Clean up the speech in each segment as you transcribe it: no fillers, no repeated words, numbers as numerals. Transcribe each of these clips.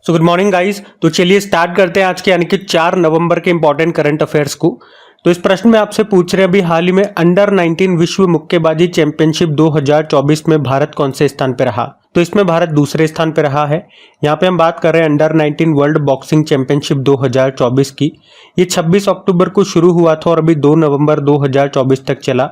So good morning guys. तो चलिए start करते हैं आज के यानी कि 4 नवंबर के इंपॉर्टेंट करंट अफेयर्स को। तो इस प्रश्न में आपसे पूछ रहे हैं अभी हाल ही में अंडर 19 विश्व मुक्केबाजी चैंपियनशिप 2024 में भारत कौन से स्थान पे रहा। तो इसमें भारत दूसरे स्थान पे रहा है। यहाँ पे हम बात कर रहे हैं अंडर 19 वर्ल्ड बॉक्सिंग चैंपियनशिप 2024 की। ये 26 अक्टूबर को शुरू हुआ था और अभी 2 नवंबर 2024 तक चला।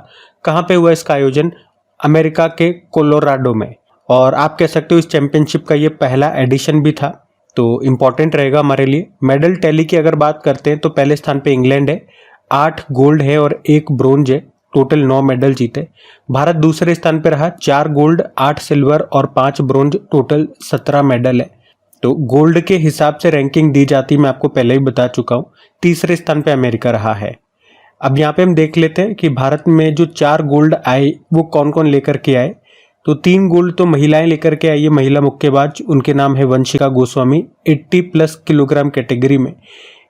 कहाँ पे हुआ इसका आयोजन? अमेरिका के कोलोराडो में। और आप कह सकते हो इस चैंपियनशिप का ये पहला एडिशन भी था, तो इम्पॉर्टेंट रहेगा हमारे लिए। मेडल टैली की अगर बात करते हैं तो पहले स्थान पे इंग्लैंड है, 8 गोल्ड है और 1 ब्रोंज है, टोटल 9 मेडल जीते। भारत दूसरे स्थान पे रहा, 4 गोल्ड 8 सिल्वर और 5 ब्रोंज, टोटल 17 मेडल है। तो गोल्ड के हिसाब से रैंकिंग दी जाती, मैं आपको पहले ही बता चुका हूँ। तीसरे स्थान पे अमेरिका रहा है। अब यहाँ पे हम देख लेते हैं कि भारत में जो 4 गोल्ड आए वो कौन कौन लेकर के आए। तो 3 गोल्ड तो महिलाएं लेकर के आई है, महिला मुक्केबाज, उनके नाम है वंशिका गोस्वामी 80+ किलोग्राम कैटेगरी में।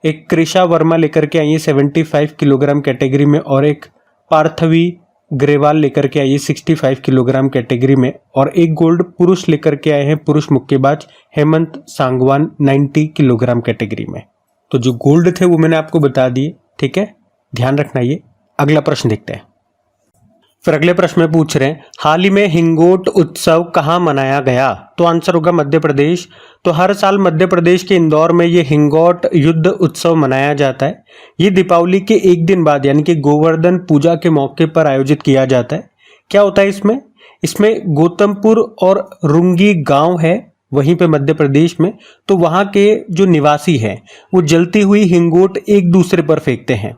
एक कृषा वर्मा लेकर के आई है 75 किलोग्राम कैटेगरी में और एक पार्थवी ग्रेवाल लेकर के आई है 65 किलोग्राम कैटेगरी में। और एक गोल्ड पुरुष लेकर के आए हैं पुरुष मुक्केबाज हेमंत सांगवान 90 किलोग्राम कैटेगरी में। तो जो गोल्ड थे वो मैंने आपको बता दिए, ठीक है, ध्यान रखना। ये अगला प्रश्न देखते हैं। फिर अगले प्रश्न में पूछ रहे हैं हाल ही में हिंगोट उत्सव कहाँ मनाया गया। तो आंसर होगा मध्य प्रदेश। तो हर साल मध्य प्रदेश के इंदौर में ये हिंगोट युद्ध उत्सव मनाया जाता है। ये दीपावली के एक दिन बाद यानी कि गोवर्धन पूजा के मौके पर आयोजित किया जाता है। क्या होता है इसमें? इसमें गौतमपुर और रुंगी गांव है वहीं पे मध्य प्रदेश में। तो वहां के जो निवासी हैं वो जलती हुई हिंगोट एक दूसरे पर फेंकते हैं।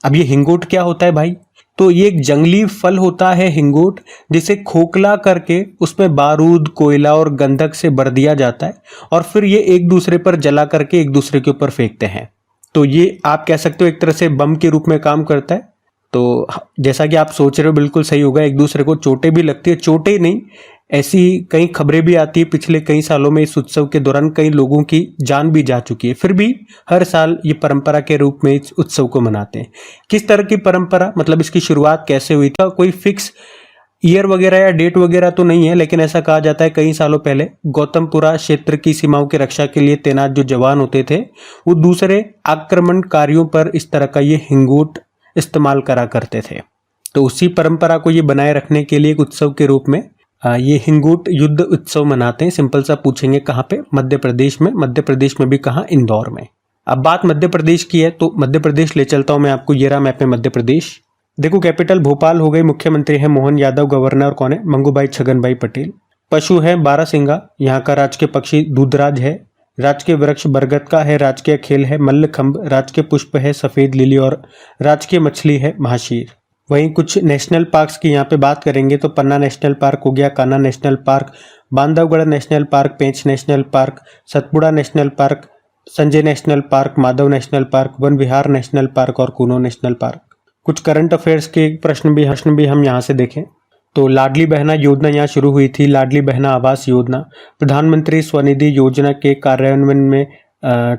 अब ये हिंगोट क्या होता है भाई? तो ये एक जंगली फल होता है हिंगोट, जिसे खोखला करके उसमें बारूद, कोयला और गंधक से भर दिया जाता है और फिर ये एक दूसरे पर जला करके एक दूसरे के ऊपर फेंकते हैं। तो ये आप कह सकते हो एक तरह से बम के रूप में काम करता है। तो जैसा कि आप सोच रहे हो बिल्कुल सही होगा, एक दूसरे को चोटें भी लगती है। चोटें नहीं, ऐसी कई खबरें भी आती है पिछले कई सालों में इस उत्सव के दौरान कई लोगों की जान भी जा चुकी है। फिर भी हर साल ये परंपरा के रूप में इस उत्सव को मनाते हैं। किस तरह की परंपरा, मतलब इसकी शुरुआत कैसे हुई था? कोई फिक्स ईयर वगैरह या डेट वगैरह तो नहीं है, लेकिन ऐसा कहा जाता है कई सालों पहले गौतमपुरा क्षेत्र की सीमाओं की रक्षा के लिए तैनात जो जवान होते थे वो दूसरे आक्रमणकारियों पर इस तरह का ये हिंगोट इस्तेमाल करा करते थे। तो उसी परंपरा को ये बनाए रखने के लिए एक उत्सव के रूप में ये हिंगोट युद्ध उत्सव मनाते हैं। सिंपल सा पूछेंगे कहाँ पे? मध्य प्रदेश में। मध्य प्रदेश में भी कहाँ? इंदौर में। अब बात मध्य प्रदेश की है तो मध्य प्रदेश ले चलता हूं मैं आपको। ये रहा मैप में मध्य प्रदेश। देखो कैपिटल भोपाल हो गई, मुख्यमंत्री है मोहन यादव, गवर्नर कौन है? मंगूभाई छगनभाई पटेल। पशु है बारहसिंगा, यहाँ का राजकीय पक्षी दूधराज है। राजकीय वृक्ष बरगद का है। राजकीय खेल है मल्लखंब। राजकीय पुष्प है सफेद लिली और राजकीय मछली है महाशीर। वहीं कुछ नेशनल पार्क्स की यहाँ पे बात करेंगे तो पन्ना नेशनल पार्क हो गया, Kanha national park, Bandhavgarh national park, Pench national park, Satpura national park, Sanjay national park, Madhav national park, Van Vihar national park और कूनो नेशनल पार्क। कुछ करंट अफेयर्स के प्रश्न भी हम यहाँ से देखें तो लाडली बहना योजना यहाँ शुरू हुई थी। लाडली बहना आवास योजना, प्रधानमंत्री स्वनिधि योजना के कार्यान्वयन में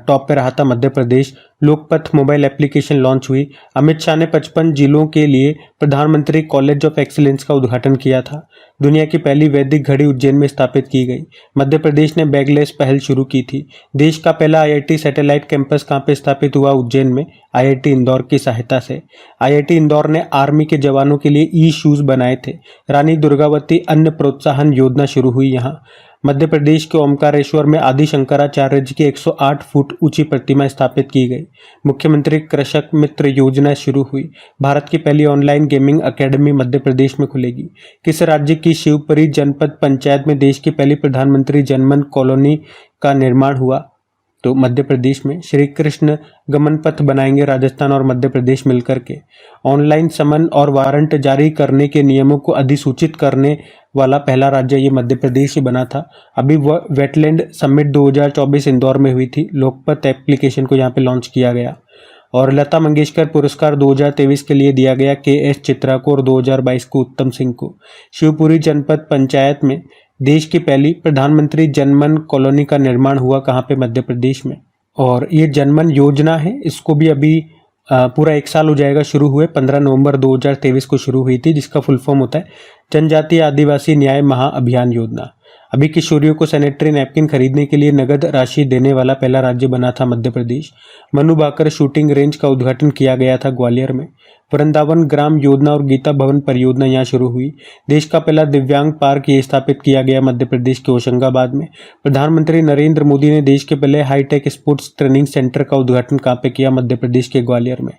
टॉप पे रहा था Madhya Pradesh. Lokpath mobile application launch हुई। अमित शाह ने 55 जिलों के लिए प्रधानमंत्री कॉलेज ऑफ एक्सीलेंस का उद्घाटन किया था। दुनिया की पहली वैदिक घड़ी उज्जैन में स्थापित की गई। मध्य प्रदेश ने बैगलेस पहल शुरू की थी। देश का पहला आईआईटी सैटेलाइट कैंपस कहाँ पे स्थापित हुआ? उज्जैन में, आईआईटी इंदौर की सहायता से। आईआईटी इंदौर ने आर्मी के जवानों के लिए ई शूज बनाए थे। रानी दुर्गावती अन्न प्रोत्साहन योजना शुरू हुई यहाँ। मध्य प्रदेश के ओमकारेश्वर में आदि शंकराचार्य जी की 108 फुट ऊंची प्रतिमा स्थापित की गई। मुख्यमंत्री कृषक मित्र योजना शुरू हुई। भारत की पहली online gaming academy Madhya Pradesh में खुलेगी। किस राज्य की शिवपुरी जनपद पंचायत में देश की पहली प्रधानमंत्री जनमन कॉलोनी का निर्माण हुआ? तो मध्य प्रदेश में। श्री कृष्ण गमन पथ बनाएंगे राजस्थान और मध्य प्रदेश मिलकर के। ऑनलाइन समन और वारंट जारी करने के नियमों को अधिसूचित करने वाला पहला राज्य ये मध्य प्रदेश ही बना था। अभी वेटलैंड समिट 2024 इंदौर में हुई थी। लोकपथ एप्लीकेशन को यहाँ पे लॉन्च किया गया। और लता मंगेशकर पुरस्कार 2023 के लिए दिया गया के.एस. चित्रा को और 2022 को उत्तम सिंह को। शिवपुरी जनपद पंचायत में देश की पहली प्रधानमंत्री जनमन कॉलोनी का निर्माण हुआ कहाँ पे? मध्य प्रदेश में। और ये जनमन योजना है, इसको भी अभी पूरा 1 साल हो जाएगा शुरू हुए। 15 नवंबर 2023 को शुरू हुई थी, जिसका फुल फॉर्म होता है जनजातीय आदिवासी न्याय महाअभियान योजना। अभी किशोरियों को सैनिटरी नैपकिन खरीदने के लिए नगद राशि देने वाला पहला राज्य बना था मध्य प्रदेश। मनु भाकर शूटिंग रेंज का उद्घाटन किया गया था ग्वालियर में। वृंदावन ग्राम योजना और गीता भवन परियोजना यहाँ शुरू हुई। देश का पहला दिव्यांग पार्क ये स्थापित किया गया मध्य प्रदेश के होशंगाबाद में। प्रधानमंत्री नरेंद्र मोदी ने देश के पहले हाईटेक स्पोर्ट्स ट्रेनिंग सेंटर का उद्घाटन कहाँ पे किया? मध्य प्रदेश के ग्वालियर में।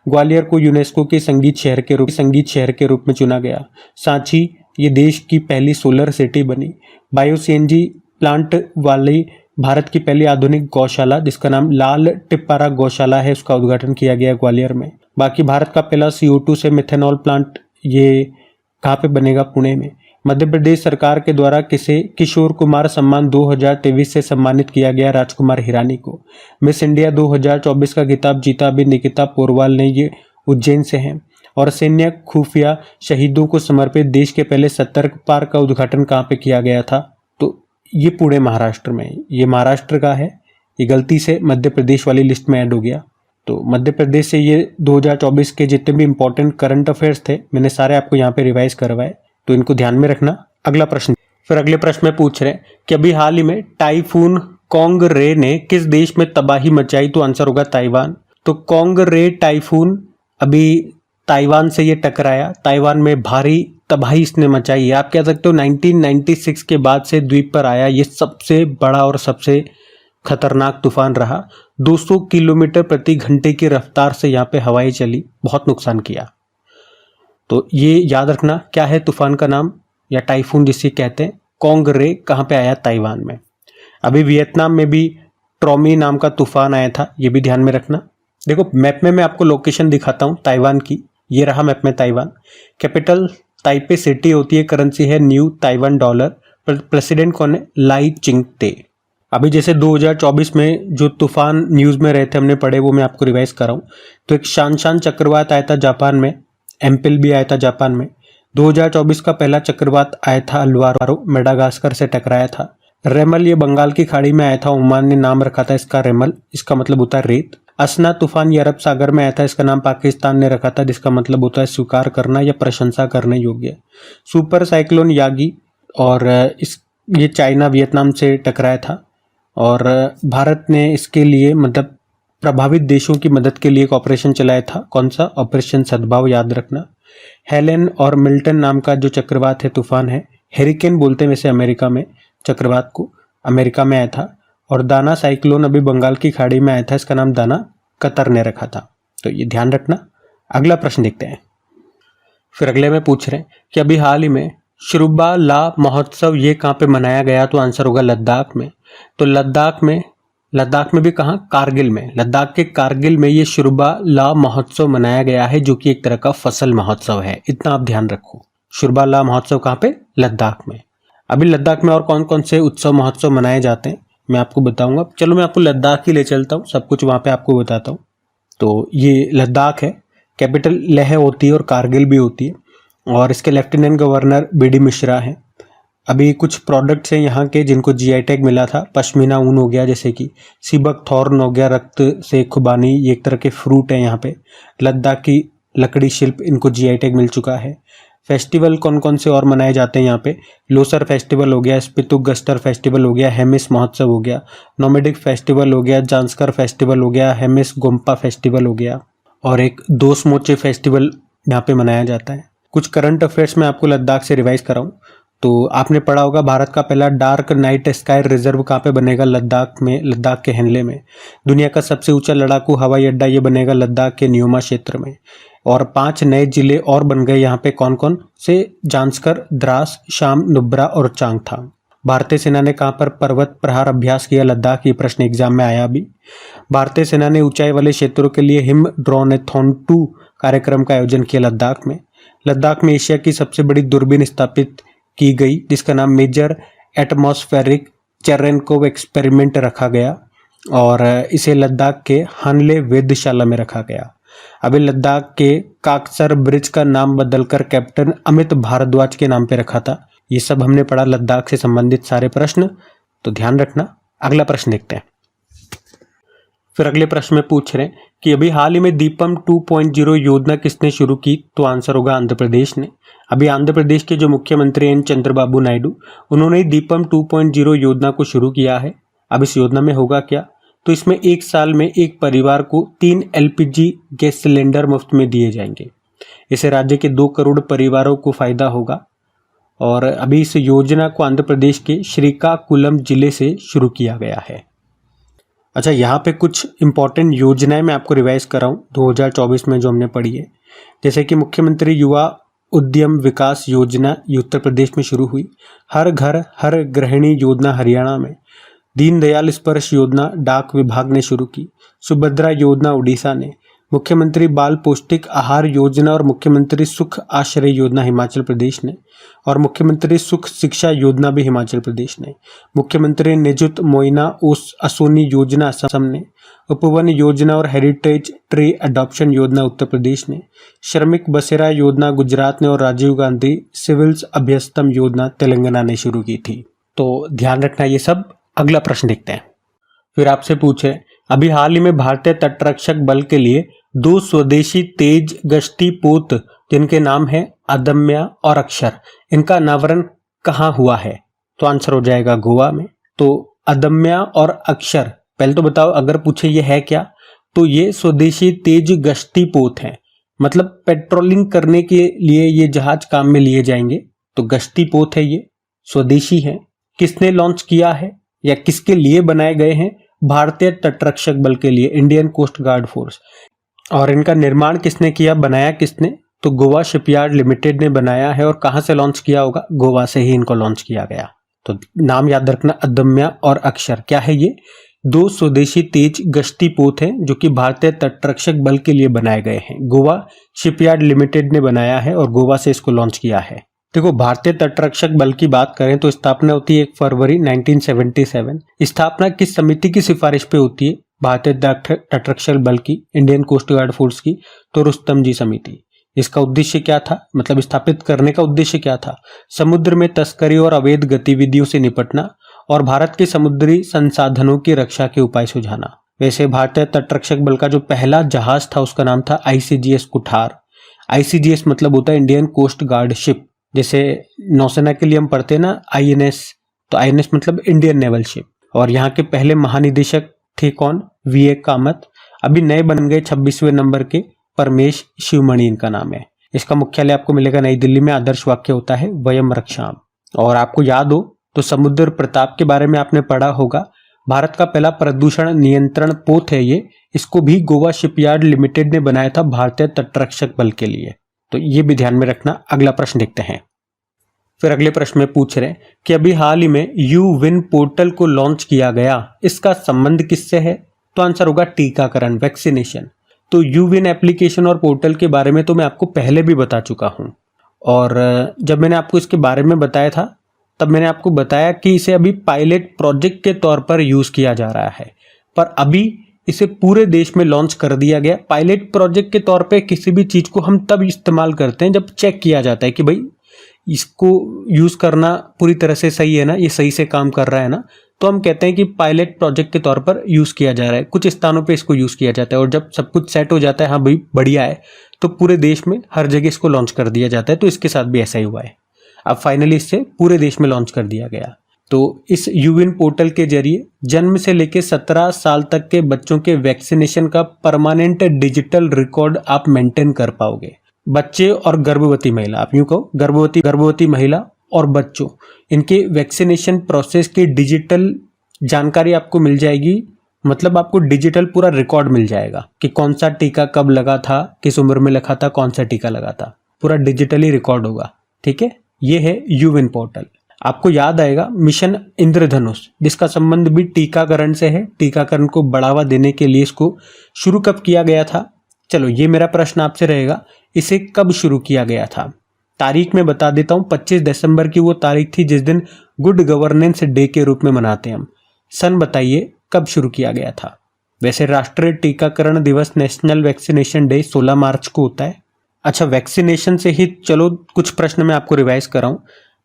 ग्वालियर को यूनेस्को के संगीत शहर के रूप में चुना गया। सांची ये देश की पहली सोलर सिटी बनी। बायो सीएनजी प्लांट वाली भारत की पहली आधुनिक गौशाला जिसका नाम लाल टिप्पारा गौशाला है, उसका उद्घाटन किया गया ग्वालियर में। बाकी भारत का पहला CO2 से मिथेनॉल प्लांट ये कहाँ पे बनेगा? पुणे में। मध्य प्रदेश सरकार के द्वारा किसे किशोर कुमार सम्मान 2023 से सम्मानित किया गया? राजकुमार हिरानी को। मिस इंडिया 2024 का खिताब जीता अभी निकिता पोरवाल ने, ये उज्जैन से हैं। और सैन्य खुफिया शहीदों को समर्पित देश के पहले सतर्क पार्क का उद्घाटन कहाँ पे किया गया था? तो ये पुणे महाराष्ट्र में। ये महाराष्ट्र का है, ये गलती से मध्य प्रदेश वाली लिस्ट में ऐड हो गया। तो मध्य प्रदेश से ये 2024 के जितने भी इंपॉर्टेंट करंट अफेयर्स थे मैंने सारे आपको यहाँ पे रिवाइज करवाए, तो इनको ध्यान में रखना। अगला प्रश्न, फिर अगले प्रश्न में पूछ रहे हैं कि अभी हाल ही में टाइफून कोंग रे ने किस देश में तबाही मचाई? तो आंसर होगा ताइवान। तो कोंग रे टाइफून अभी ताइवान से ये टकराया, ताइवान में भारी तबाही इसने मचाई है। आप कह सकते हो 1996 के बाद से द्वीप पर आया ये सबसे बड़ा और सबसे खतरनाक तूफान रहा। 200 किलोमीटर प्रति घंटे की रफ्तार से यहाँ पे हवाएं चली, बहुत नुकसान किया। तो ये याद रखना, क्या है तूफान का नाम या टाइफून जिसे कहते हैं? कोंग रे। कहाँ पे आया? ताइवान में। अभी वियतनाम में भी ट्रॉमी नाम का तूफान आया था, ये भी ध्यान में रखना। देखो मैप में मैं आपको लोकेशन दिखाता हूँ ताइवान की, ये रहा मैप में ताइवान। कैपिटल ताइपे सिटी होती है, करेंसी है न्यू ताइवान डॉलर। प्रेसिडेंट कौन है? लाई चिंगते। अभी जैसे 2024 में जो तूफान न्यूज़ में रहे थे हमने पढ़े, वो मैं आपको रिवाइज कर रहा हूँ। तो एक शानशान चक्रवात आया था जापान में, एम्पिल भी आया था जापान में। 2024 का पहला चक्रवात आया था अल्वारो, मेडागास्कर से टकराया था। रेमल ये बंगाल की खाड़ी में आया था, ओमान ने नाम रखा था इसका रेमल, इसका मतलब होता है रेत। असना तूफान ये अरब सागर में आया था, इसका नाम पाकिस्तान ने रखा था, जिसका मतलब होता है स्वीकार करना या प्रशंसा करने योग्य। सुपर साइक्लोन यागी और ये चाइना वियतनाम से टकराया था और भारत ने इसके लिए मतलब प्रभावित देशों की मदद के लिए एक ऑपरेशन चलाया था। कौन सा? ऑपरेशन सद्भाव, याद रखना। हेलेन और मिल्टन नाम का जो चक्रवात है, तूफान है, हेरिकेन बोलते हैं वैसे अमेरिका में चक्रवात को, अमेरिका में आया था। और दाना साइक्लोन अभी बंगाल की खाड़ी में आया था, इसका नाम दाना कतर ने रखा था। तो ये ध्यान रखना। अगला प्रश्न देखते हैं। फिर अगले में पूछ रहे हैं कि अभी हाल ही में शुरुबा ला महोत्सव ये कहाँ पे मनाया गया? तो आंसर होगा लद्दाख में। तो लद्दाख में भी कहाँ? कारगिल में। लद्दाख के कारगिल में ये शुरुबा ला महोत्सव मनाया गया है, जो कि एक तरह का फसल महोत्सव है, इतना आप ध्यान रखो। शुरुबा ला महोत्सव कहाँ पे? लद्दाख में। अभी लद्दाख में और कौन कौन से उत्सव महोत्सव मनाए जाते हैं मैं आपको बताऊंगा। चलो मैं आपको लद्दाख ही ले चलता हूँ, सब कुछ वहाँ पे आपको बताता हूँ। तो ये लद्दाख है, कैपिटल लेह होती है और कारगिल भी होती है, और इसके लेफ्टिनेंट गवर्नर BD मिश्रा हैं। अभी कुछ प्रोडक्ट्स हैं यहाँ के जिनको GI टैग मिला था। पश्मीना ऊन हो गया, जैसे कि सीबक थॉर्न हो गया, रक्त से खुबानी, ये एक तरह के फ्रूट है यहाँ पे। लद्दाख की लकड़ी शिल्प, इनको GI टैग मिल चुका है। फेस्टिवल कौन कौन से और मनाए जाते हैं यहाँ पे? लोसर फेस्टिवल हो गया, स्पितुक गस्टर फेस्टिवल हो गया, हेमिस महोत्सव हो गया, नोमेडिक फेस्टिवल हो गया, जांस्कर फेस्टिवल हो गया, हेमिस गोम्पा फेस्टिवल हो गया, और एक दोस मोचे फेस्टिवल यहाँ पे मनाया जाता है। कुछ करंट अफेयर्स में आपको लद्दाख से रिवाइज कराऊं तो आपने पढ़ा होगा भारत का पहला डार्क नाइट स्काई रिजर्व कहाँ पे बनेगा? लद्दाख में, लद्दाख के हेनले में। दुनिया का सबसे ऊंचा लड़ाकू हवाई अड्डा ये बनेगा लद्दाख के न्योमा क्षेत्र में। और 5 नए जिले और बन गए यहाँ पे, कौन कौन से? जांस्कर, द्रास, शाम, नुब्रा और चांगथांग। भारतीय सेना ने कहाँ पर पर्वत प्रहार अभ्यास किया? लद्दाख। ये प्रश्न एग्जाम में आया अभी। भारतीय सेना ने ऊंचाई वाले क्षेत्रों के लिए हिम ड्रोनेथॉन 2 कार्यक्रम का आयोजन किया लद्दाख में। लद्दाख में एशिया की सबसे बड़ी दूरबीन स्थापित की गई, जिसका नाम मेजर एटमॉस्फेरिक चेरेनकोव एक्सपेरिमेंट रखा गया, और इसे लद्दाख के हानले वेधशाला में रखा गया। अभी लद्दाख के काकसर ब्रिज का नाम बदलकर कैप्टन अमित भारद्वाज के नाम पे रखा था। ये सब हमने पढ़ा लद्दाख से संबंधित सारे प्रश्न, तो ध्यान रखना। अगला प्रश्न देखते हैं। फिर अगले प्रश्न में पूछ रहे हैं कि अभी हाल ही में दीपम 2.0 योजना किसने शुरू की? तो आंसर होगा आंध्र प्रदेश ने। अभी आंध्र प्रदेश के जो मुख्यमंत्री हैं चंद्रबाबू नायडू, उन्होंने दीपम 2.0 योजना को शुरू किया है। अब इस योजना में होगा क्या, तो इसमें एक साल में एक परिवार को 3 LPG गैस सिलेंडर मुफ्त में दिए जाएंगे। इससे राज्य के 2 करोड़ परिवारों को फायदा होगा। और अभी इस योजना को आंध्र प्रदेश के श्रीकाकुलम जिले से शुरू किया गया है। अच्छा, यहाँ पे कुछ इंपॉर्टेंट योजनाएं मैं आपको रिवाइज कर रहा हूँ 2024 में जो हमने पढ़ी है। जैसे कि मुख्यमंत्री युवा उद्यम विकास योजना ये उत्तर प्रदेश में शुरू हुई। हर घर हर गृहिणी योजना हरियाणा में। दीनदयाल स्पर्श योजना डाक विभाग ने शुरू की। सुभद्रा योजना उड़ीसा ने। मुख्यमंत्री बाल पौष्टिक आहार योजना और मुख्यमंत्री सुख आश्रय योजना हिमाचल प्रदेश ने। और मुख्यमंत्री सुख शिक्षा योजना भी हिमाचल प्रदेश ने। मुख्यमंत्री निजुत मोइना असोनी योजना असम ने। उपवन योजना और हेरिटेज ट्री अडॉप्शन योजना उत्तर प्रदेश ने। श्रमिक बसेरा योजना गुजरात ने और राजीव गांधी सिविल्स अभ्यस्तम योजना तेलंगाना ने शुरू की थी। तो ध्यान रखना ये सब। अगला प्रश्न देखते हैं। फिर आपसे पूछे, अभी हाल ही में भारतीय तटरक्षक बल के लिए 2 स्वदेशी तेज गश्ती पोत जिनके नाम है अदम्या और अक्षर, इनका अनावरण कहाँ हुआ है? तो आंसर हो जाएगा गोवा में। तो अदम्या और अक्षर, पहले तो बताओ अगर पूछे ये है क्या, तो ये स्वदेशी तेज गश्ती पोत हैं। मतलब पेट्रोलिंग करने के लिए ये जहाज काम में लिए जाएंगे। तो गश्ती पोत है, ये स्वदेशी है। किसने लॉन्च किया है या किसके लिए बनाए गए हैं? भारतीय तटरक्षक बल के लिए, इंडियन कोस्ट गार्ड फोर्स। और इनका निर्माण किसने किया, बनाया किसने? तो गोवा शिपयार्ड लिमिटेड ने बनाया है। और कहां से लॉन्च किया होगा? गोवा से ही इनको लॉन्च किया गया। तो नाम याद रखना, अदम्या और अक्षर। क्या है ये? 2 स्वदेशी तेज गश्ती पोत हैं जो कि भारतीय तटरक्षक बल के लिए बनाए गए हैं। गोवा शिपयार्ड लिमिटेड ने बनाया है और गोवा से इसको लॉन्च किया है। देखो, भारतीय तटरक्षक बल की बात करें तो स्थापना होती है 1 फरवरी 1977। स्थापना किस समिति की सिफारिश पे होती है? भारतीय तटरक्षक बल की, इंडियन कोस्ट गार्ड फोर्स की। तो रुस्तम जी समिति। इसका उद्देश्य क्या था, मतलब स्थापित करने का उद्देश्य क्या था? समुद्र में तस्करी और अवैध गतिविधियों से निपटना और भारत के समुद्री संसाधनों की रक्षा के उपाय सुझाना। वैसे भारतीय तटरक्षक बल का जो पहला जहाज था उसका नाम था ICGS कुठार। ICGS मतलब होता है इंडियन कोस्ट गार्ड शिप। जैसे नौसेना के लिए हम पढ़ते हैं ना INS, तो INS मतलब इंडियन नेवल शिप। और यहाँ के पहले महानिदेशक थे कौन? VA कामत। अभी नए बन गए 26वें नंबर के परमेश शिवमणि इनका नाम है। इसका मुख्यालय आपको मिलेगा नई दिल्ली में। आदर्श वाक्य होता है वयम रक्षाम। और आपको याद हो तो समुद्र प्रताप के बारे में आपने पढ़ा होगा। भारत का पहला प्रदूषण नियंत्रण पोत है ये। इसको भी गोवा शिपयार्ड लिमिटेड ने बनाया था भारतीय तटरक्षक बल के लिए। तो ये भी ध्यान में रखना। अगला प्रश्न देखते हैं। फिर अगले प्रश्न में पूछ रहे हैं कि अभी हाल ही में यूविन पोर्टल को लॉन्च किया गया, इसका संबंध किससे है? तो आंसर होगा टीकाकरण, वैक्सीनेशन। तो यूविन एप्लीकेशन और पोर्टल के बारे में तो मैं आपको पहले भी बता चुका हूं। और जब मैंने आपको इसके बारे में बताया था तब मैंने आपको बताया कि इसे अभी पायलट प्रोजेक्ट के तौर पर यूज किया जा रहा है, पर अभी इसे पूरे देश में लॉन्च कर दिया गया। पायलट प्रोजेक्ट के तौर पे किसी भी चीज को हम तब इस्तेमाल करते हैं जब चेक किया जाता है कि भाई इसको यूज करना पूरी तरह से सही है ना, ये सही से काम कर रहा है ना, तो हम कहते हैं कि पायलट प्रोजेक्ट के तौर पर यूज किया जा रहा है। कुछ स्थानों पे इसको यूज किया जाता है और जब सब कुछ सेट हो जाता है, हाँ भाई बढ़िया है, तो पूरे देश में हर जगह इसको लॉन्च कर दिया जाता है। तो इसके साथ भी ऐसा ही हुआ है। अब फाइनली इसे पूरे देश में लॉन्च कर दिया गया। तो इस यूविन पोर्टल के जरिए जन्म से लेकर 17 साल तक के बच्चों के वैक्सीनेशन का परमानेंट डिजिटल रिकॉर्ड आप मेंटेन कर पाओगे। बच्चे और गर्भवती महिला, आप यूं कहो गर्भवती महिला और बच्चों, इनके वैक्सीनेशन प्रोसेस की डिजिटल जानकारी आपको मिल जाएगी। मतलब आपको डिजिटल पूरा रिकॉर्ड मिल जाएगा कि कौन सा टीका कब लगा था, किस उम्र में लगा था, कौन सा टीका लगा था, पूरा डिजिटली रिकॉर्ड होगा। ठीक है, ये है यूविन पोर्टल। आपको याद आएगा मिशन इंद्रधनुष, जिसका संबंध भी टीकाकरण से है। टीकाकरण को बढ़ावा देने के लिए इसको शुरू कब किया गया था? चलो ये मेरा प्रश्न आपसे रहेगा, इसे कब शुरू किया गया था? तारीख में बता देता हूं, 25 दिसंबर की वो तारीख थी जिस दिन गुड गवर्नेंस डे के रूप में मनाते हैं हम। सन बताइए कब शुरू किया गया था? वैसे राष्ट्रीय टीकाकरण दिवस, नेशनल वैक्सीनेशन डे 16 मार्च को होता है। अच्छा, वैक्सीनेशन से ही चलो कुछ प्रश्न मैं आपको रिवाइज कराऊं।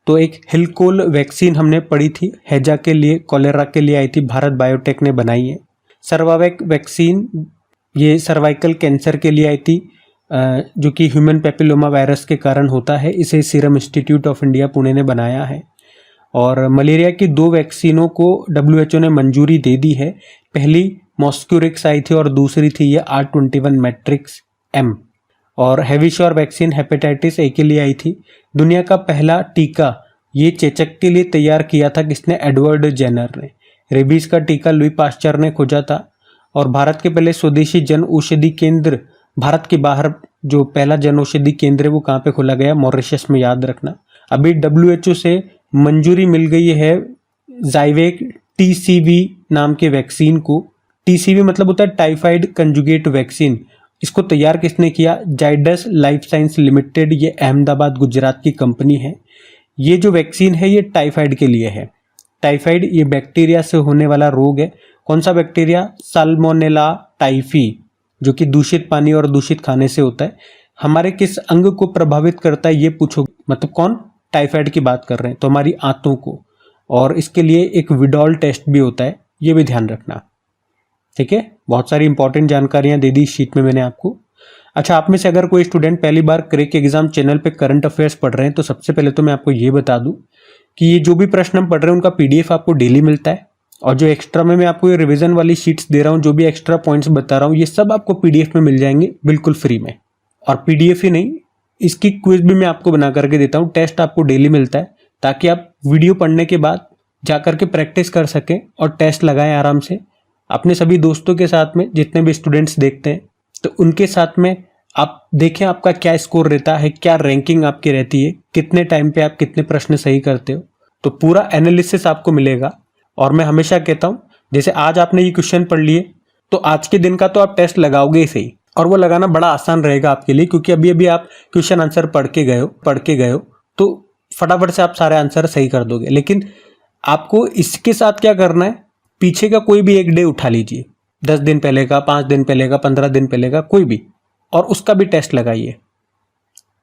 तो एक हिलकोल वैक्सीन हमने पढ़ी थी, हैजा के लिए, कॉलेरा के लिए आई थी, भारत बायोटेक ने बनाई है। सर्वावेक वैक्सीन ये सर्वाइकल कैंसर के लिए आई थी, जो कि ह्यूमन पेपिलोमा वायरस के कारण होता है, इसे serum institute of India Pune ने बनाया है। और मलेरिया की 2 वैक्सीनों को WHO ने मंजूरी दे दी है। पहली मॉस्क्यूरिक्स आई थी और दूसरी थी ये R21 मैट्रिक्स M। और हेविश्योर वैक्सीन हेपेटाइटिस ए के लिए आई थी। दुनिया का पहला टीका ये चेचक के लिए तैयार किया था किसने? एडवर्ड जेनर ने। रेबीज का टीका लुई पास्चर ने खोजा था। और भारत के पहले स्वदेशी जन औषधि केंद्र, भारत के बाहर जो पहला जन औषधि केंद्र है वो कहाँ पे खोला गया? मॉरिशस में, याद रखना। अभी WHO से मंजूरी मिल गई है जाइवेक TCV नाम के वैक्सीन को। TCV मतलब होता है टाइफाइड कंजुगेट वैक्सीन। इसको तैयार किसने किया? जाइडस लाइफ साइंस लिमिटेड, ये अहमदाबाद गुजरात की कंपनी है। ये जो वैक्सीन है ये टाइफाइड के लिए है। टाइफाइड ये बैक्टीरिया से होने वाला रोग है। कौन सा बैक्टीरिया? साल्मोनेला टाइफी, जो कि दूषित पानी और दूषित खाने से होता है। हमारे किस अंग को प्रभावित करता है ये पूछो, मतलब कौन? टाइफाइड की बात कर रहे हैं तो हमारी आंतों को। और इसके लिए एक विडॉल टेस्ट भी होता है, ये भी ध्यान रखना, ठीक है। बहुत सारी इंपॉर्टेंट जानकारियां दे दी इस शीट में मैंने आपको। अच्छा, आप में से अगर कोई स्टूडेंट पहली बार क्रैक एग्जाम चैनल पे करंट अफेयर्स पढ़ रहे हैं तो सबसे पहले तो मैं आपको ये बता दूं कि ये जो भी प्रश्न हम पढ़ रहे हैं उनका PDF आपको डेली मिलता है। और जो एक्स्ट्रा में मैं आपको ये रिवीजन वाली शीट्स दे रहा हूँ, जो भी एक्स्ट्रा पॉइंट्स बता रहा हूँ, ये सब आपको PDF में मिल जाएंगे बिल्कुल फ्री में। और PDF ही नहीं, इसकी क्विज भी मैं आपको बना करके देता हूँ। टेस्ट आपको डेली मिलता है ताकि आप वीडियो पढ़ने के बाद जा करके प्रैक्टिस कर सकें और टेस्ट लगाएं आराम से अपने सभी दोस्तों के साथ में। जितने भी स्टूडेंट्स देखते हैं तो उनके साथ में आप देखें आपका क्या स्कोर रहता है, क्या रैंकिंग आपकी रहती है, कितने टाइम पे आप कितने प्रश्न सही करते हो, तो पूरा एनालिसिस आपको मिलेगा। और मैं हमेशा कहता हूँ, जैसे आज आपने ये क्वेश्चन पढ़ लिए तो आज के दिन का तो आप टेस्ट लगाओगे ही सही, और वो लगाना बड़ा आसान रहेगा आपके लिए, क्योंकि अभी अभी आप क्वेश्चन आंसर पढ़ के गए हो तो फटाफट से आप सारे आंसर सही कर दोगे। लेकिन आपको इसके साथ क्या करना है, पीछे का कोई भी एक डे उठा लीजिए, 10 दिन पहले का, 5 दिन पहले का, 15 दिन पहले का, कोई भी, और उसका भी टेस्ट लगाइए।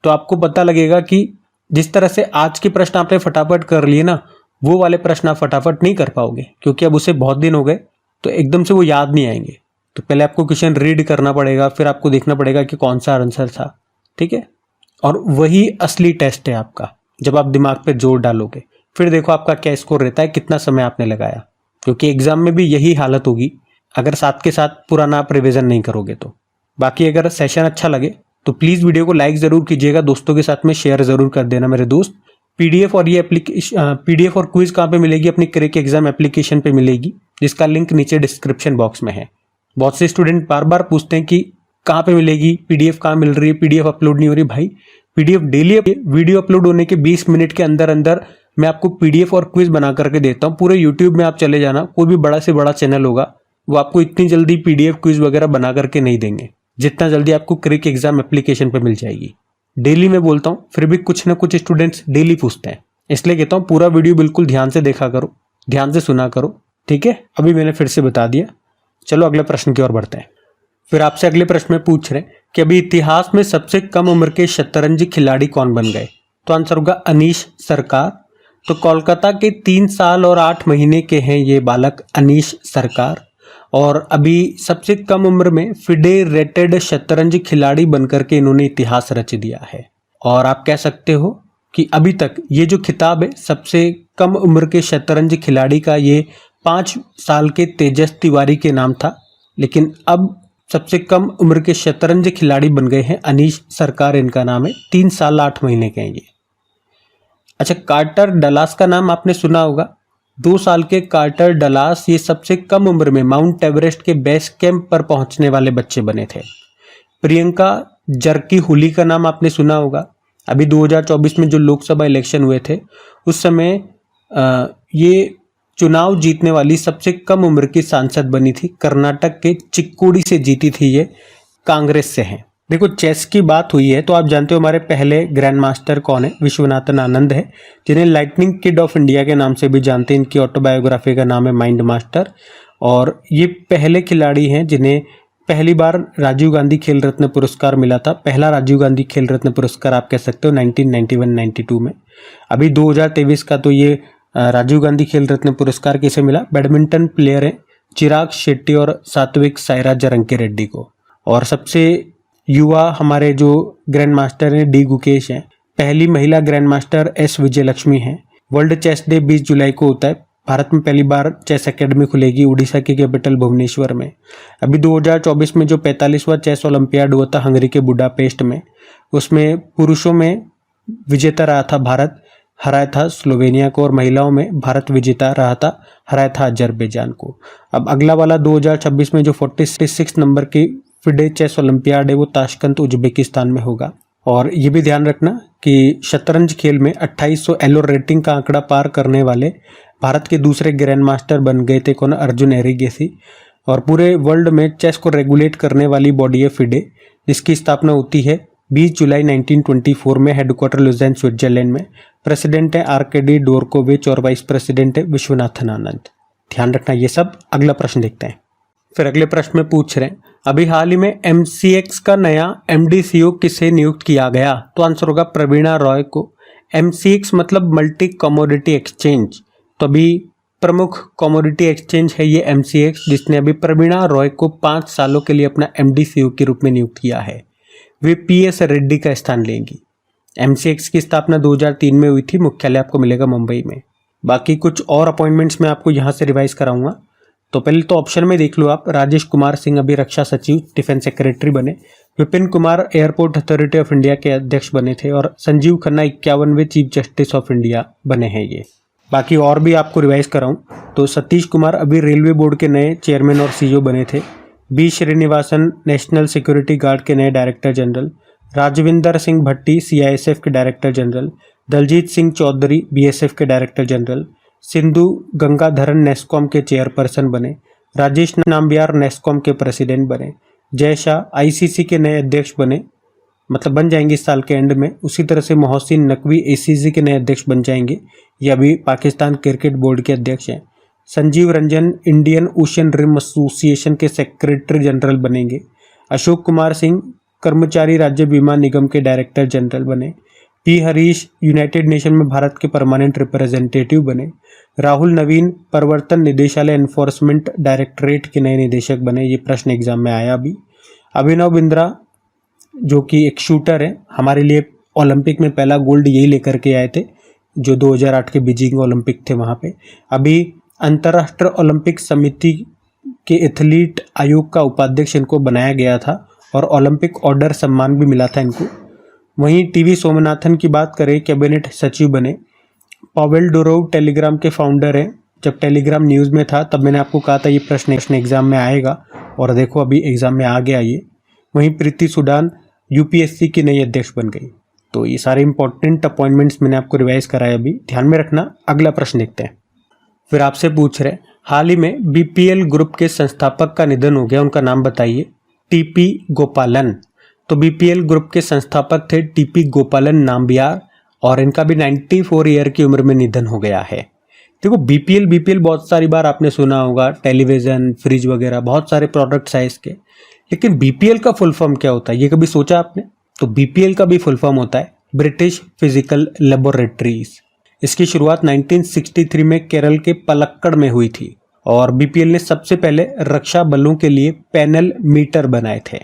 तो आपको पता लगेगा कि जिस तरह से आज के प्रश्न आपने फटाफट कर लिए ना, वो वाले प्रश्न आप फटाफट नहीं कर पाओगे, क्योंकि अब उसे बहुत दिन हो गए तो एकदम से वो याद नहीं आएंगे। तो पहले आपको क्वेश्चन रीड करना पड़ेगा, फिर आपको देखना पड़ेगा कि कौन सा आंसर था, ठीक है। और वही असली टेस्ट है आपका, जब आप दिमाग पे जोर डालोगे। फिर देखो आपका क्या स्कोर रहता है, कितना समय आपने लगाया, क्योंकि एग्जाम में भी यही हालत होगी अगर साथ के साथ पुराना आप रिविजन नहीं करोगे तो। बाकी अगर सेशन अच्छा लगे तो प्लीज़ वीडियो को लाइक ज़रूर कीजिएगा, दोस्तों के साथ में शेयर ज़रूर कर देना मेरे दोस्त। PDF और ये PDF और क्विज कहाँ पे मिलेगी? अपनी क्रैक एग्जाम एप्लीकेशन पे मिलेगी, जिसका लिंक नीचे डिस्क्रिप्शन बॉक्स में है। बहुत से स्टूडेंट बार बार पूछते हैं कि कहाँ पे मिलेगी, PDF कहाँ मिल रही है, PDF अपलोड नहीं हो रही। भाई PDF डेली वीडियो अपलोड होने के 20 मिनट के अंदर अंदर मैं आपको PDF और क्विज बना करके देता हूँ। पूरे YouTube में आप चले जाना, कोई भी बड़ा से बड़ा चैनल होगा वो आपको इतनी जल्दी PDF क्विज वगैरह बना करके नहीं देंगे जितना जल्दी आपको क्रैक एग्जाम एप्लीकेशन पे मिल जाएगी। डेली मैं बोलता हूँ, फिर भी कुछ ना कुछ स्टूडेंट्स डेली पूछते हैं, इसलिए कहता हूँ पूरा वीडियो बिल्कुल ध्यान से देखा करो, ध्यान से सुना करो, ठीक है। अभी मैंने फिर से बता दिया। चलो अगले प्रश्न की ओर बढ़ते हैं। फिर आपसे अगले प्रश्न में पूछ रहे हैं कि अभी इतिहास में सबसे कम उम्र के शतरंज खिलाड़ी कौन बन गए? तो आंसर होगा अनीश सरकार। तो कोलकाता के 3 साल और 8 महीने के हैं ये बालक अनीश सरकार, और अभी सबसे कम उम्र में फेडरेटेड शतरंज खिलाड़ी बनकर के इन्होंने इतिहास रच दिया है। और आप कह सकते हो कि अभी तक ये जो खिताब है सबसे कम उम्र के शतरंज खिलाड़ी का, ये 5 साल के तेजस तिवारी के नाम था, लेकिन अब सबसे कम उम्र के शतरंज खिलाड़ी बन गए हैं अनीश सरकार, इनका नाम है। 3 साल 8 महीने के हैं ये। अच्छा, कार्टर डलास का नाम आपने सुना होगा। 2 साल के कार्टर डलास ये सबसे कम उम्र में माउंट एवरेस्ट के बेस कैंप पर पहुंचने वाले बच्चे बने थे। प्रियंका जर्की हुली का नाम आपने सुना होगा। अभी 2024 में जो लोकसभा इलेक्शन हुए थे उस समय ये चुनाव जीतने वाली सबसे कम उम्र की सांसद बनी थी। कर्नाटक के चिक्कोडी से जीती थी ये, कांग्रेस से हैं। देखो, चेस की बात हुई है तो आप जानते हो हमारे पहले ग्रैंड मास्टर कौन है? विश्वनाथन आनंद है, जिन्हें लाइटनिंग किड ऑफ इंडिया के नाम से भी जानते हैं। इनकी ऑटोबायोग्राफी का नाम है माइंड मास्टर, और ये पहले खिलाड़ी हैं जिन्हें पहली बार राजीव गांधी खेल रत्न पुरस्कार मिला था। पहला राजीव गांधी खेल रत्न पुरस्कार आप कह सकते हो 1991-92 में। अभी 2023 का तो ये राजीव गांधी खेल रत्न पुरस्कार किसे मिला? बैडमिंटन प्लेयर हैं चिराग शेट्टी और सात्विक साईराज रंकी रेड्डी को। और सबसे युवा हमारे जो ग्रैंड मास्टर हैं डी गुकेश हैं, पहली महिला ग्रैंड मास्टर एस विजयलक्ष्मी हैं। वर्ल्ड चेस डे 20 जुलाई को होता है। भारत में पहली बार चेस एकेडमी खुलेगी उड़ीसा की कैपिटल भुवनेश्वर में। अभी 2024 में जो 45वां चेस ओलंपियाड हुआ था हंगरी के बुडापेस्ट में, उसमें पुरुषों में विजेता रहा था भारत, हराया था स्लोवेनिया को, और महिलाओं में भारत विजेता रहा था, हराया था अजरबैजान को। अब अगला वाला 2026 में जो 46 नंबर की फिडे चेस ओलंपियाड है वो ताशकंद उज्बेकिस्तान में होगा। और ये भी ध्यान रखना कि शतरंज खेल में 2800 एलो रेटिंग का आंकड़ा पार करने वाले भारत के दूसरे ग्रैंड मास्टर बन गए थे कौन, अर्जुन एरिगेसी। और पूरे वर्ल्ड में चेस को रेगुलेट करने वाली बॉडी है फिडे, जिसकी स्थापना होती है 20 जुलाई 1924 में, हेडक्वार्टर लुज़ेन स्विट्जरलैंड में। प्रेसिडेंट है आर्केडी डोरकोविच और वाइस प्रेसिडेंट है विश्वनाथन आनंद। ध्यान रखना ये सब। अगला प्रश्न देखते हैं। फिर अगले प्रश्न में पूछ रहे हैं अभी हाल ही में MCX का नया MD/CEO किसे नियुक्त किया गया? तो आंसर होगा प्रवीणा रॉय को। MCX मतलब मल्टी कमोडिटी एक्सचेंज, तो अभी प्रमुख कमोडिटी एक्सचेंज है ये MCX, जिसने अभी प्रवीणा रॉय को 5 सालों के लिए अपना MD/CEO के रूप में नियुक्त किया है। वे PS रेड्डी का स्थान लेंगी। MCX की स्थापना 2003 में हुई थी, मुख्यालय आपको मिलेगा मुंबई में। बाकी कुछ और अपॉइंटमेंट्स मैं आपको यहाँ से रिवाइज कराऊंगा। तो पहले तो ऑप्शन में देख लो आप, राजेश कुमार सिंह अभी रक्षा सचिव डिफेंस सेक्रेटरी बने, Vipin Kumar airport authority of India के अध्यक्ष बने थे, और संजीव खन्ना 51वें चीफ जस्टिस ऑफ इंडिया बने हैं ये। बाकी और भी आपको रिवाइज कराऊं तो सतीश कुमार अभी रेलवे बोर्ड के नए चेयरमैन और CEO बने थे, B Srinivasan national security guard के नए director general, Rajvinder Singh Bhatti CISF के director general, Daljit Singh Chaudhary BSF के डायरेक्टर जनरल, सिंधु गंगाधरन नेस्कॉम के चेयरपर्सन बने, राजेश नाम्बियार नेस्कॉम के प्रेसिडेंट बने, जय शाह ICC के नए अध्यक्ष बने, मतलब बन जाएंगे इस साल के एंड में। उसी तरह से मोहसिन नकवी ACC के नए अध्यक्ष बन जाएंगे, ये अभी पाकिस्तान क्रिकेट बोर्ड के अध्यक्ष हैं। Sanjeev Ranjan Indian Ocean Rim Association के सेक्रेटरी जनरल बनेंगे। अशोक कुमार सिंह कर्मचारी राज्य बीमा निगम के डायरेक्टर जनरल बने। P हरीश यूनाइटेड नेशन में भारत के परमानेंट रिप्रेजेंटेटिव बने। राहुल नवीन प्रवर्तन निदेशालय एनफोर्समेंट डायरेक्टरेट के नए निदेशक बने, ये प्रश्न एग्जाम में आया अभी। अभिनव बिंद्रा जो कि एक शूटर है, हमारे लिए ओलंपिक में पहला गोल्ड यही लेकर के आए थे जो 2008 के बीजिंग ओलंपिक थे वहाँ पे। अभी अंतर्राष्ट्रीय ओलंपिक समिति के एथलीट आयोग का उपाध्यक्ष इनको बनाया गया था और ओलंपिक ऑर्डर सम्मान भी मिला था इनको। वहीं TV सोमनाथन की बात करें, कैबिनेट सचिव बने। पावेल डुरोव टेलीग्राम के फाउंडर हैं। जब टेलीग्राम न्यूज़ में था तब मैंने आपको कहा था ये प्रश्न एग्जाम में आएगा, और देखो अभी एग्जाम में आ गया ये। वहीं प्रीति सुडान UPSC की नई अध्यक्ष बन गई। तो ये सारे इंपॉर्टेंट अपॉइंटमेंट्स मैंने आपको रिवाइज कराया, अभी ध्यान में रखना। अगला प्रश्न देखते हैं। फिर आपसे पूछ रहे हाल ही में BPL ग्रुप के संस्थापक का निधन हो गया, उनका नाम बताइए। TP गोपालन। तो BPL ग्रुप के संस्थापक थे TP गोपालन नाम्बियार, और इनका भी 94 ईयर की उम्र में निधन हो गया है। देखो BPL बहुत सारी बार आपने सुना होगा, टेलीविज़न, फ्रिज वगैरह बहुत सारे प्रोडक्ट्स हैं इसके, लेकिन BPL का फुल फॉर्म क्या होता है ये कभी सोचा आपने? तो BPL का भी फुल फॉर्म होता है ब्रिटिश फिजिकल लेबोरेटरीज। इसकी शुरुआत 1963 में केरल के पलक्कड़ में हुई थी, और BPL ने सबसे पहले रक्षा बलों के लिए पैनल मीटर बनाए थे।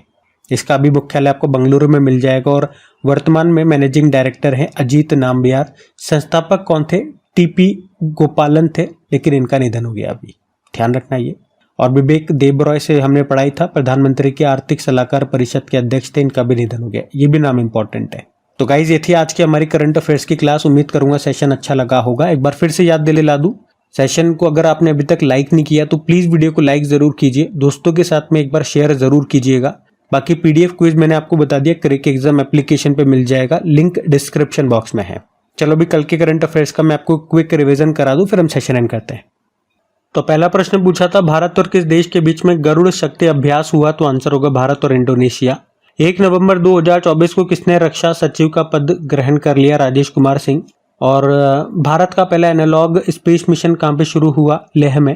इसका भी मुख्यालय आपको बंगलुरु में मिल जाएगा, और वर्तमान में मैनेजिंग डायरेक्टर हैं अजीत नाम्बियार। संस्थापक कौन थे? TP गोपालन थे, लेकिन इनका निधन हो गया अभी, ध्यान रखना ये। और विवेक देबरॉय से हमने पढ़ाई था, प्रधानमंत्री के आर्थिक सलाहकार परिषद के अध्यक्ष थे, इनका भी निधन हो गया, ये भी नाम इंपॉर्टेंट है। तो गाइज ये थी आज की हमारी करंट अफेयर्स की क्लास। उम्मीद करूंगा सेशन अच्छा लगा होगा। एक बार फिर से याद दिला दूं, सेशन को अगर आपने अभी तक लाइक नहीं किया तो प्लीज वीडियो को लाइक जरूर कीजिए, दोस्तों के साथ में एक बार शेयर जरूर कीजिएगा। बाकी PDF क्विज मैंने आपको बता दिया, क्रिक एग्जाम एप्लीकेशन पे मिल जाएगा, लिंक डिस्क्रिप्शन बॉक्स में है। चलो अभी कल के करंट अफेयर्स का मैं आपको क्विक रिवीजन करा दूं, फिर हम सेशन एंड करते हैं। तो पहला प्रश्न पूछा था भारत और किस देश के बीच में गरुड़ शक्ति अभ्यास हुआ? तो आंसर होगा भारत और इंडोनेशिया। 1 नवंबर 2024 को किसने रक्षा सचिव का पद ग्रहण कर लिया? राजेश कुमार सिंह। और भारत का पहला एनालॉग स्पेस मिशन कहाँ पे शुरू हुआ? लेह में।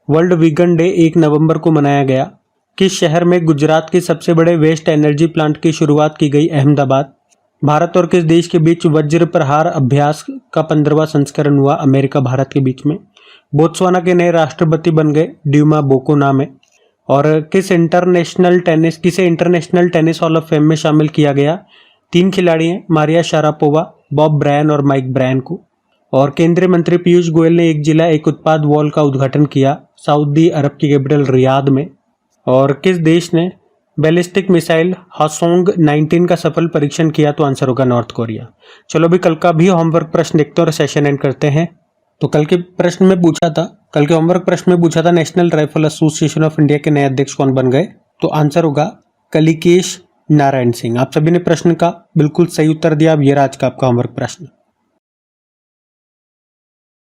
वर्ल्ड वीगन डे 1 नवंबर को मनाया गया। किस शहर में गुजरात के सबसे बड़े वेस्ट एनर्जी प्लांट की शुरुआत की गई? अहमदाबाद। भारत और किस देश के बीच वज्र प्रहार अभ्यास का 15वां संस्करण हुआ? अमेरिका भारत के बीच में। बोत्सवाना के नए राष्ट्रपति बन गए ड्यूमा बोको नाम है। और किसे international tennis hall of fame में शामिल किया गया? 3 खिलाड़ी हैं, मारिया शारापोवा, बॉब ब्रायन और माइक ब्रायन को। और केंद्रीय मंत्री पीयूष गोयल ने एक जिला एक उत्पाद वॉल का उद्घाटन किया सऊदी अरब की कैपिटल रियाद में। और किस देश ने बैलिस्टिक मिसाइल हासोंग 19 का सफल परीक्षण किया? तो आंसर होगा नॉर्थ कोरिया। चलो अभी कल का भी होमवर्क प्रश्न देखते हैं और सेशन एंड करते हैं। तो कल के होमवर्क प्रश्न में पूछा था national rifle association of India के नए अध्यक्ष कौन बन गए? तो आंसर होगा कलिकेश नारायण सिंह। आप सभी ने प्रश्न का बिल्कुल सही उत्तर दिया। अब ये रहा आज का आपका होमवर्क प्रश्न।